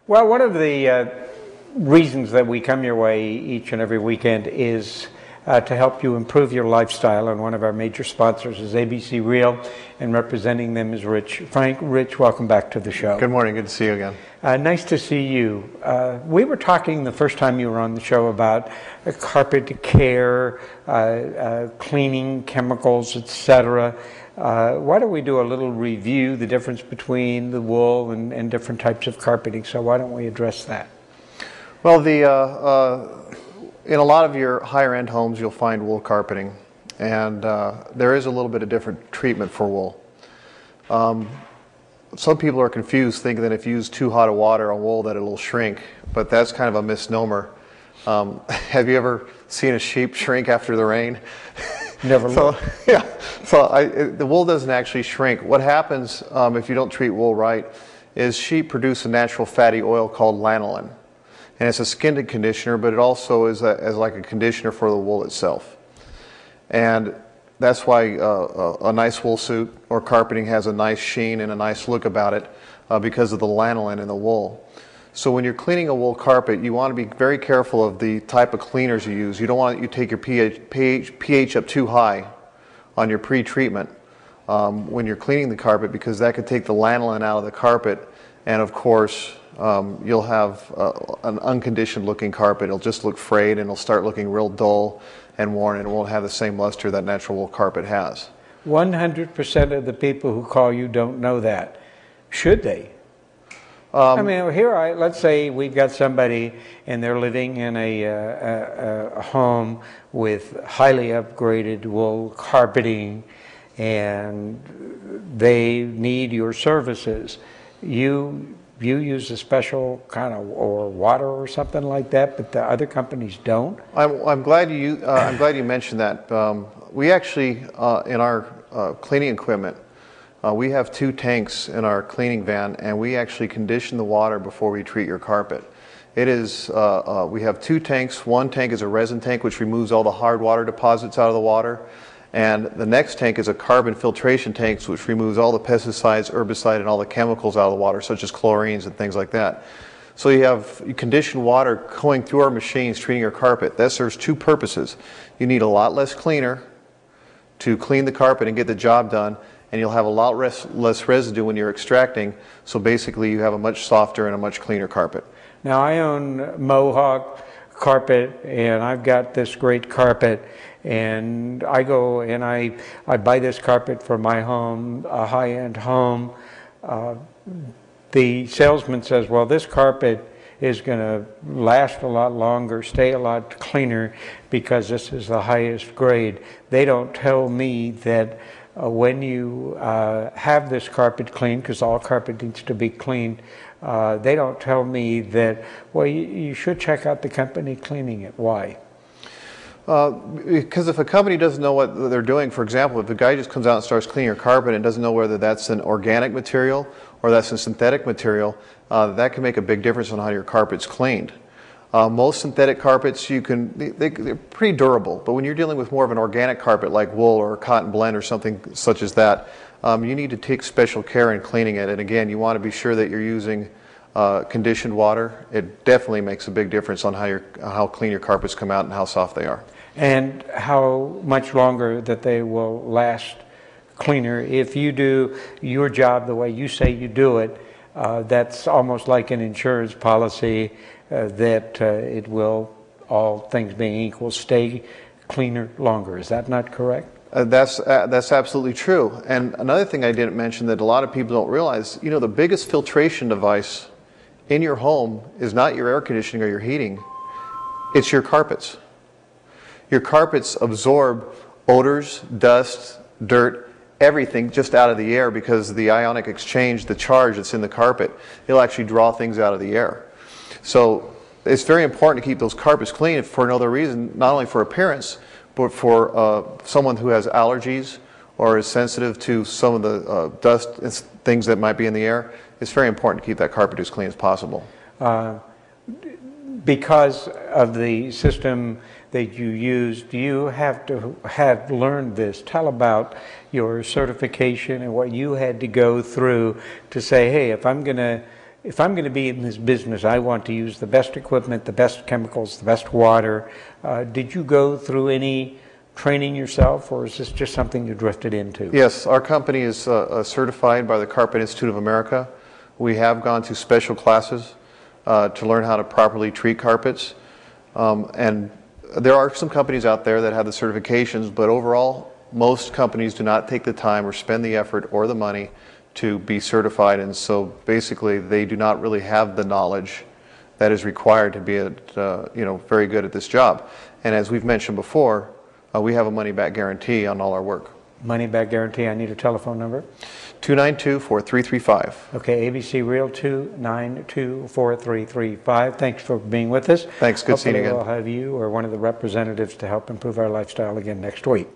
Well, one of the reasons that we come your way each and every weekend is to help you improve your lifestyle, and one of our major sponsors is ABC Real, and representing them is Rich. Frank, Rich, welcome back to the show. Good morning. Good to see you again. Nice to see you. We were talking the first time you were on the show about carpet care, cleaning chemicals, etc. Why don't we do a little review, the difference between the wool and different types of carpeting? So why don't we address that? Well, in a lot of your higher-end homes, you'll find wool carpeting, and there is a little bit of different treatment for wool. Some people are confused, thinking that if you use too hot of water on wool that it'll shrink, but that's kind of a misnomer. Have you ever seen a sheep shrink after the rain? Never. The wool doesn't actually shrink. What happens if you don't treat wool right is sheep produce a natural fatty oil called lanolin. And it's a skin conditioner, but it also is like a conditioner for the wool itself. And that's why a nice wool suit or carpeting has a nice sheen and a nice look about it because of the lanolin in the wool. So when you're cleaning a wool carpet, you want to be very careful of the type of cleaners you use. You don't want to take your pH up too high on your pre-treatment when you're cleaning the carpet, because that could take the lanolin out of the carpet, and of course you'll have an unconditioned looking carpet. It'll just look frayed and it'll start looking real dull and worn, and it won't have the same luster that natural wool carpet has. 100% of the people who call you don't know that. Should they? I mean, let's say we've got somebody and they're living in a home with highly upgraded wool carpeting, and they need your services. You use a special kind of or water or something like that, but the other companies don't. I'm glad you mentioned that. We actually in our cleaning equipment, we have 2 tanks in our cleaning van, and we actually condition the water before we treat your carpet. It is we have 2 tanks. One tank is a resin tank, which removes all the hard water deposits out of the water. And the next tank is a carbon filtration tank, which removes all the pesticides, herbicide, and all the chemicals out of the water, such as chlorines and things like that. So you condition water going through our machines, treating your carpet. That serves 2 purposes. You need a lot less cleaner to clean the carpet and get the job done, and you'll have a lot less residue when you're extracting. So basically you have a much softer and a much cleaner carpet. Now, I own Mohawk carpet, and I've got this great carpet, and I go and I buy this carpet for my home, a high-end home. The salesman says, well, this carpet is going to last a lot longer, stay a lot cleaner, because this is the highest grade. They don't tell me that when you have this carpet cleaned, because all carpet needs to be cleaned, they don't tell me that, well, you should check out the company cleaning it. Why? Because if a company doesn't know what they're doing, for example, if a guy just comes out and starts cleaning your carpet and doesn't know whether that's an organic material or that's a synthetic material, that can make a big difference on how your carpet's cleaned. Most synthetic carpets, they're pretty durable, but when you're dealing with more of an organic carpet like wool or a cotton blend or something such as that, you need to take special care in cleaning it. And again, you want to be sure that you're using conditioned water. It definitely makes a big difference on how clean your carpets come out and how soft they are. And how much longer that they will last cleaner. If you do your job the way you say you do it, that's almost like an insurance policy that it will, all things being equal, stay cleaner longer. Is that not correct? That's absolutely true. And another thing I didn't mention that a lot of people don't realize, the biggest filtration device in your home is not your air conditioning or your heating, it's your carpets. Your carpets absorb odors, dust, dirt, everything just out of the air, because the ionic exchange, the charge that's in the carpet, it'll actually draw things out of the air. So it's very important to keep those carpets clean for another reason, not only for appearance, but for someone who has allergies or is sensitive to some of the dust and things that might be in the air. It's very important to keep that carpet as clean as possible. Because of the system that you use, do you have to have learned this? Tell about your certification and what you had to go through to say, hey, if I'm going to if I'm going to be in this business, I want to use the best equipment, the best chemicals, the best water. Did you go through any training yourself, or is this just something you drifted into? Yes, our company is certified by the Carpet Institute of America. We have gone to special classes to learn how to properly treat carpets. And there are some companies out there that have the certifications, but overall, most companies do not take the time or spend the effort or the money to be certified, and so basically they do not really have the knowledge that is required to be very good at this job. And as we've mentioned before, we have a money-back guarantee on all our work. Money-back guarantee. I need a telephone number. 292-4335. Okay, ABC Real 292-4335. Thanks for being with us. Thanks. Good seeing you again. Hopefully we'll have you or one of the representatives to help improve our lifestyle again next week.